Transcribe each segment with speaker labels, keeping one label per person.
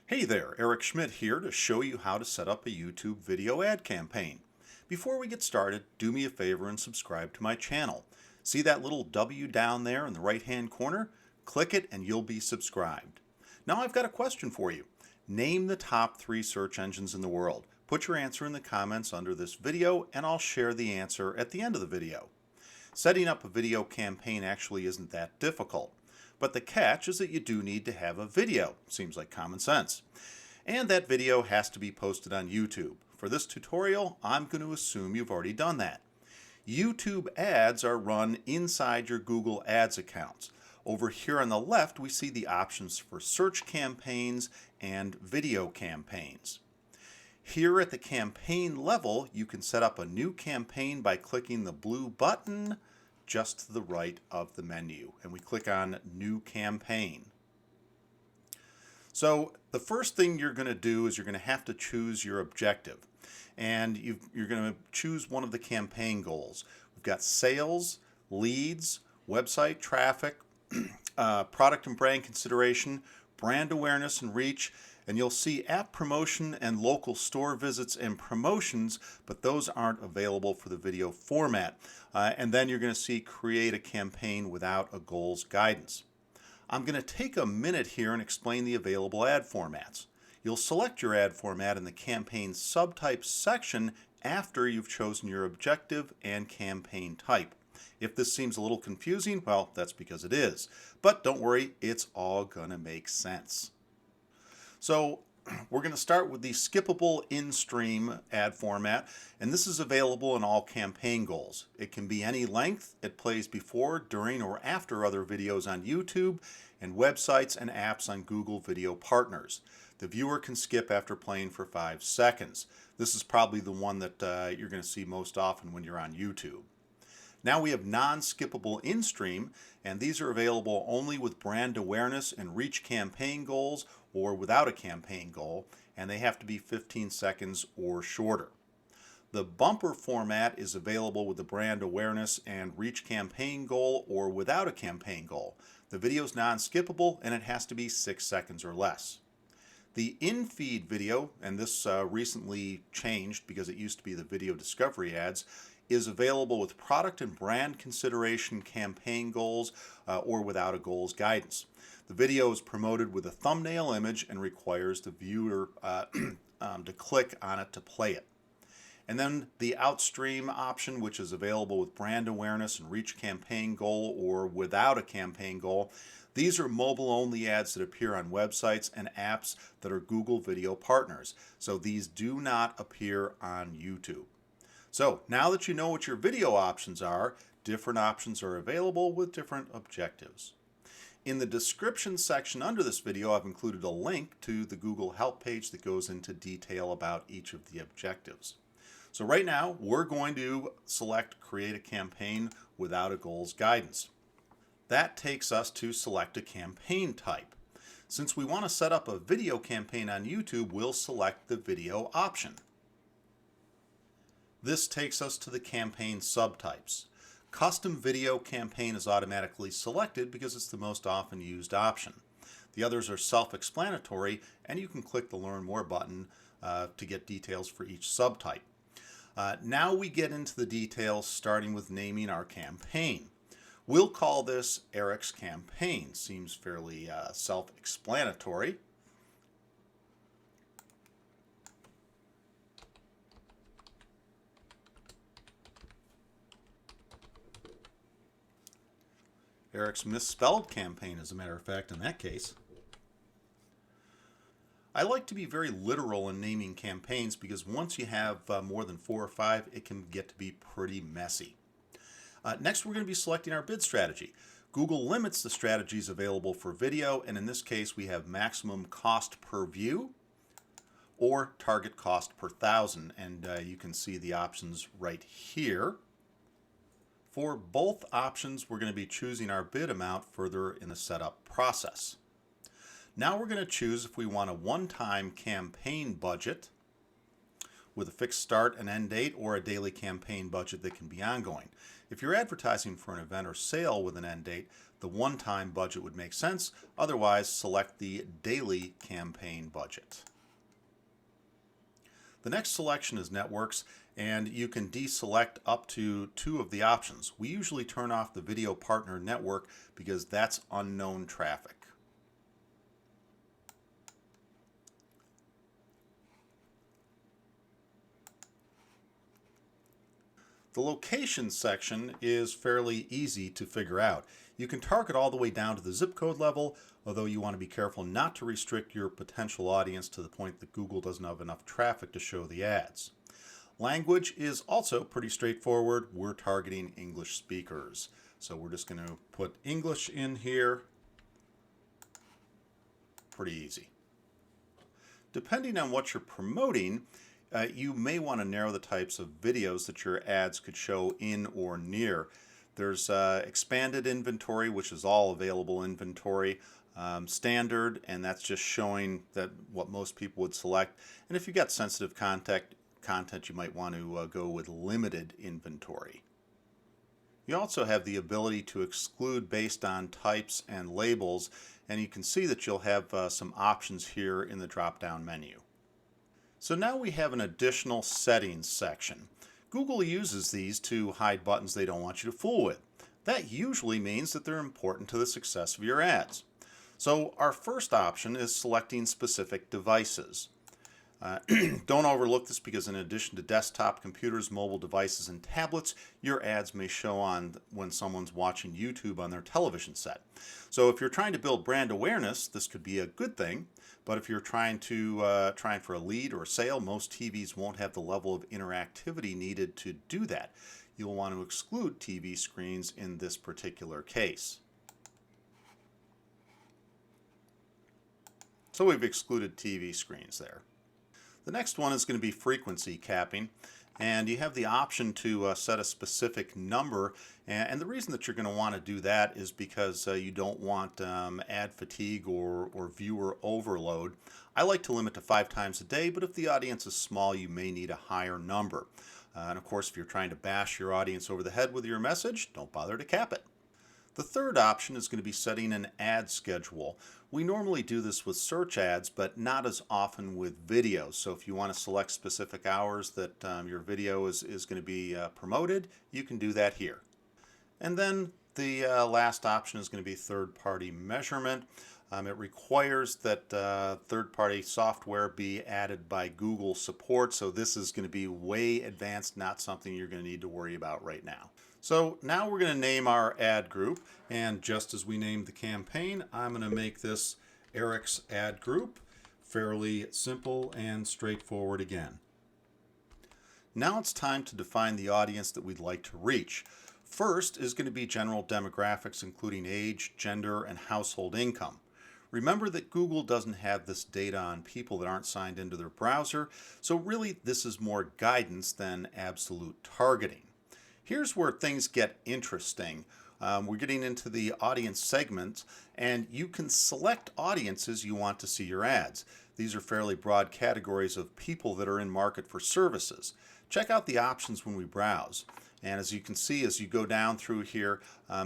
Speaker 1: Hey there, Eric Schmidt here to show you how to set up a YouTube video ad campaign. Before we get started, do me a favor and subscribe to my channel. See that little W down there in the right hand corner? Click it and you'll be subscribed. Now I've got a question for you. Name the top 3 search engines in the world. Put your answer in the comments under this video and I'll share the answer at the end of the video. Setting up a video campaign actually isn't that difficult. But the catch is that you do need to have a video. Seems like common sense. And that video has to be posted on YouTube. For this tutorial, I'm going to assume you've already done that. YouTube ads are run inside your Google Ads accounts. Over here on the left, we see the options for search campaigns and video campaigns. Here at the campaign level, you can set up a new campaign by clicking the blue button just to the right of the menu, and we click on New Campaign. So the first thing you're going to do is you're going to have to choose your objective, and you're going to choose one of the campaign goals. We've got sales, leads, website traffic, product and brand consideration, brand awareness and reach, and you'll see app promotion and local store visits and promotions, but those aren't available for the video format. And then you're going to see create a campaign without a goals guidance. I'm going to take a minute here and explain the available ad formats. You'll select your ad format in the campaign subtype section after you've chosen your objective and campaign type. If this seems a little confusing, well, that's because it is. But don't worry, it's all going to make sense. So we're going to start with the skippable in-stream ad format, and this is available in all campaign goals. It can be any length. It plays before, during, or after other videos on YouTube and websites and apps on Google Video Partners. The viewer can skip after playing for 5 seconds. This is probably the one that you're going to see most often when you're on YouTube. Now we have non-skippable in-stream, and these are available only with brand awareness and reach campaign goals or without a campaign goal, and they have to be 15 seconds or shorter. The bumper format is available with the brand awareness and reach campaign goal or without a campaign goal. The video is non-skippable and it has to be 6 seconds or less. The in-feed video, and this recently changed because it used to be the video discovery ads, is available with product and brand consideration campaign goals or without a goals guidance. The video is promoted with a thumbnail image and requires the viewer to click on it to play it. And then the outstream option, which is available with brand awareness and reach campaign goal or without a campaign goal. These are mobile-only ads that appear on websites and apps that are Google Video Partners. So these do not appear on YouTube. So now that you know what your video options are, different options are available with different objectives. In the description section under this video, I've included a link to the Google Help page that goes into detail about each of the objectives. So right now, we're going to select Create a Campaign without a goals guidance. That takes us to select a campaign type. Since we want to set up a video campaign on YouTube, we'll select the video option. This takes us to the campaign subtypes. Custom video campaign is automatically selected because it's the most often used option. The others are self-explanatory, and you can click the Learn More button to get details for each subtype. Now we get into the details, starting with naming our campaign. We'll call this Eric's Campaign. Seems fairly self-explanatory. Eric's misspelled campaign, as a matter of fact, in that case. I like to be very literal in naming campaigns because once you have more than 4 or 5, it can get to be pretty messy. Next, we're going to be selecting our bid strategy. Google limits the strategies available for video, and in this case, we have maximum cost per view or target cost per 1,000, and you can see the options right here. For both options, we're going to be choosing our bid amount further in the setup process. Now we're going to choose if we want a one-time campaign budget with a fixed start and end date or a daily campaign budget that can be ongoing. If you're advertising for an event or sale with an end date, the one-time budget would make sense. Otherwise, select the daily campaign budget. The next selection is networks, and you can deselect up to 2 of the options. We usually turn off the video partner network because that's unknown traffic. The location section is fairly easy to figure out. You can target all the way down to the zip code level, although you want to be careful not to restrict your potential audience to the point that Google doesn't have enough traffic to show the ads. Language is also pretty straightforward. We're targeting English speakers. So we're just going to put English in here. Pretty easy. Depending on what you're promoting, you may want to narrow the types of videos that your ads could show in or near. There's expanded inventory, which is all available inventory, standard, and that's just showing that what most people would select. And if you've got sensitive content, you might want to go with limited inventory. You also have the ability to exclude based on types and labels, and you can see that you'll have some options here in the drop-down menu. So now we have an additional settings section. Google uses these to hide buttons they don't want you to fool with. That usually means that they're important to the success of your ads. So our first option is selecting specific devices. Don't overlook this because in addition to desktop computers, mobile devices, and tablets, your ads may show on when someone's watching YouTube on their television set. So if you're trying to build brand awareness, this could be a good thing. But if you're trying for a lead or a sale, most TVs won't have the level of interactivity needed to do that. You'll want to exclude TV screens in this particular case. So we've excluded TV screens there. The next one is going to be frequency capping, and you have the option to set a specific number, and the reason that you're going to want to do that is because you don't want ad fatigue or viewer overload. I like to limit to 5 times a day, but if the audience is small, you may need a higher number. And of course, if you're trying to bash your audience over the head with your message, don't bother to cap it. The third option is going to be setting an ad schedule. We normally do this with search ads, but not as often with videos. So if you want to select specific hours that your video is going to be promoted, you can do that here. And then the last option is going to be third-party measurement. It requires that third-party software be added by Google support. So this is going to be way advanced, not something you're going to need to worry about right now. So now we're going to name our ad group, and just as we named the campaign, I'm going to make this Eric's ad group. Fairly simple and straightforward again. Now it's time to define the audience that we'd like to reach. First is going to be general demographics, including age, gender, and household income. Remember that Google doesn't have this data on people that aren't signed into their browser, so really this is more guidance than absolute targeting. Here's where things get interesting. We're getting into the audience segments, and you can select audiences you want to see your ads. These are fairly broad categories of people that are in market for services. Check out the options when we browse. And as you can see, as you go down through here,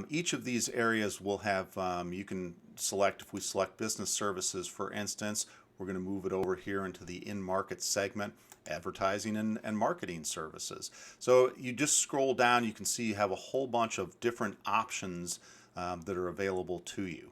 Speaker 1: each of these areas will have, you can select, if we select business services, for instance, we're going to move it over here into the in-market segment, advertising and marketing services. So you just scroll down, you can see you have a whole bunch of different options that are available to you.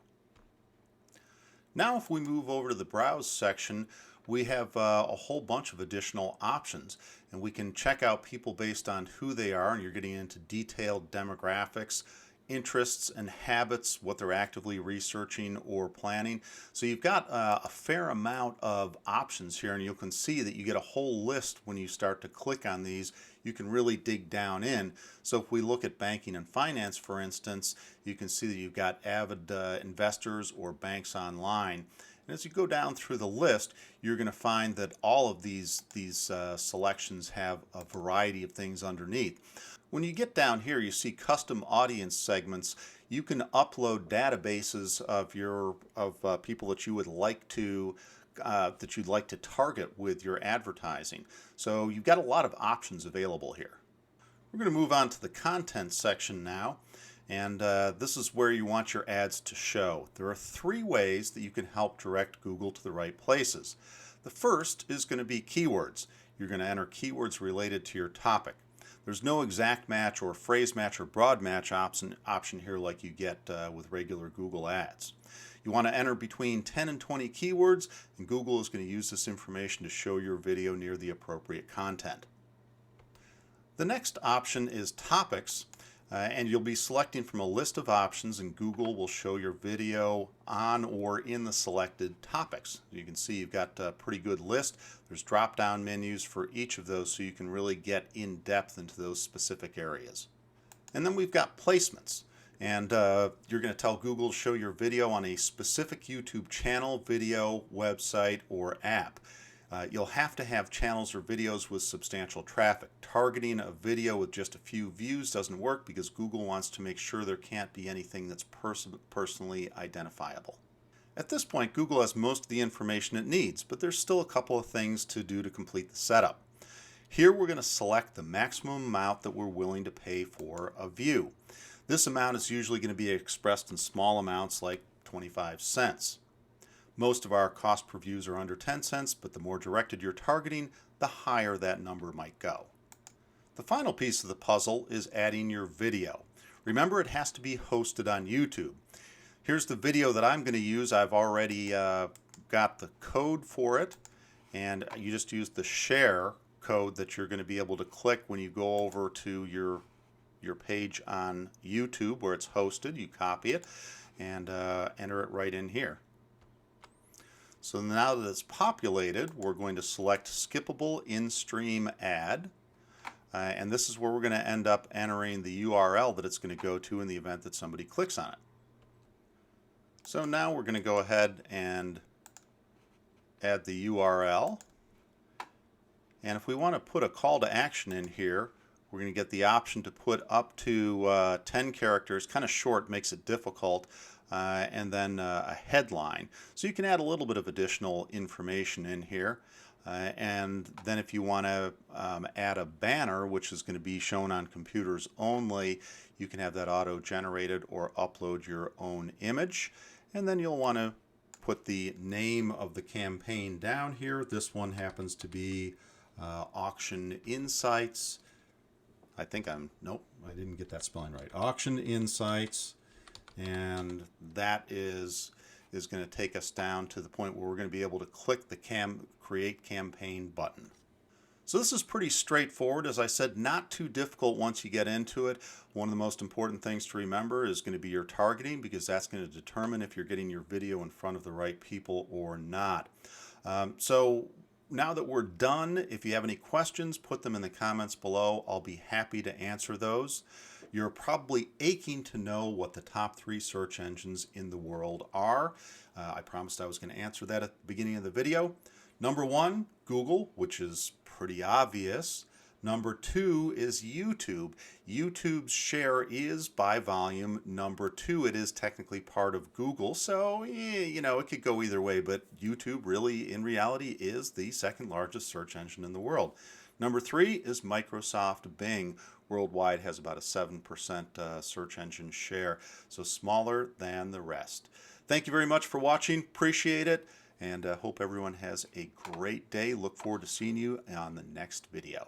Speaker 1: Now if we move over to the browse section, we have a whole bunch of additional options, and we can check out people based on who they are, and you're getting into detailed demographics, interests and habits, what they're actively researching or planning. So you've got a fair amount of options here, and you can see that you get a whole list when you start to click on these. You can really dig down in. So if we look at banking and finance, for instance, you can see that you've got avid investors or banks online. And as you go down through the list, you're going to find that all of these selections have a variety of things underneath. When you get down here, you see custom audience segments. You can upload databases of people that you would like to that you'd like to target with your advertising. So you've got a lot of options available here. We're going to move on to the content section now, and this is where you want your ads to show. There are 3 ways that you can help direct Google to the right places. The first is going to be keywords. You're going to enter keywords related to your topic. There's no exact match or phrase match or broad match option here like you get with regular Google ads. You want to enter between 10 and 20 keywords, and Google is going to use this information to show your video near the appropriate content. The next option is topics, and you'll be selecting from a list of options, and Google will show your video on or in the selected topics. You can see you've got a pretty good list. There's drop-down menus for each of those, so you can really get in depth into those specific areas. And then we've got placements, and you're going to tell Google to show your video on a specific YouTube channel, video, website, or app. You'll have to have channels or videos with substantial traffic. Targeting a video with just a few views doesn't work because Google wants to make sure there can't be anything that's personally identifiable. At this point, Google has most of the information it needs, but there's still a couple of things to do to complete the setup. Here we're going to select the maximum amount that we're willing to pay for a view. This amount is usually going to be expressed in small amounts like 25 cents. Most of our cost per views are under 10 cents, but the more directed you're targeting, the higher that number might go. The final piece of the puzzle is adding your video. Remember, it has to be hosted on YouTube. Here's the video that I'm going to use. I've already got the code for it, and you just use the share code that you're going to be able to click when you go over to your page on YouTube where it's hosted. You copy it and enter it right in here. So now that it's populated, we're going to select skippable in-stream ad, and this is where we're going to end up entering the URL that it's going to go to in the event that somebody clicks on it. So now we're going to go ahead and add the URL, and if we want to put a call to action in here, we're going to get the option to put up to 10 characters, kind of short, makes it difficult. And then a headline. So you can add a little bit of additional information in here. And then if you want to add a banner, which is going to be shown on computers only, you can have that auto-generated or upload your own image. And then you'll want to put the name of the campaign down here. This one happens to be Auction Insights. Nope, I didn't get that spelling right. Auction Insights. And that is going to take us down to the point where we're going to be able to click the Create Campaign button. So this is pretty straightforward. As I said, not too difficult once you get into it. One of the most important things to remember is going to be your targeting, because that's going to determine if you're getting your video in front of the right people or not. So now that we're done, if you have any questions, put them in the comments below. I'll be happy to answer those. You're probably aching to know what the top 3 search engines in the world are. I promised I was going to answer that at the beginning of the video. Number 1, Google, which is pretty obvious. Number 2 is YouTube. YouTube's share is by volume number 2. It is technically part of Google, so you know, it could go either way, but YouTube really, in reality, is the 2nd largest search engine in the world. Number 3 is Microsoft Bing. Worldwide has about a 7% search engine share, so smaller than the rest. Thank you very much for watching. Appreciate it, and hope everyone has a great day. Look forward to seeing you on the next video.